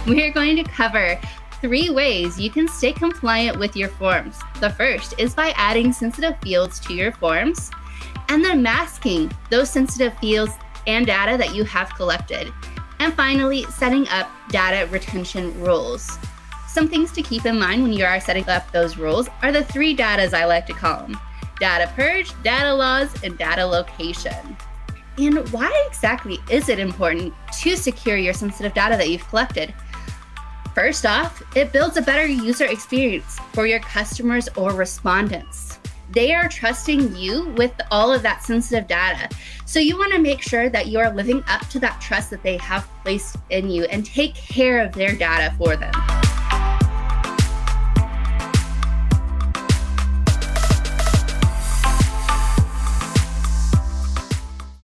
We are going to cover 3 ways you can stay compliant with your forms. The first is by adding sensitive fields to your forms, and then masking those sensitive fields and data that you have collected. And finally, setting up data retention rules. Some things to keep in mind when you are setting up those rules are the 3 datas I like to call them: data purge, data loss, and data location. And why exactly is it important to secure your sensitive data that you've collected? First off, it builds a better user experience for your customers or respondents. They are trusting you with all of that sensitive data. So you want to make sure that you are living up to that trust that they have placed in you and take care of their data for them.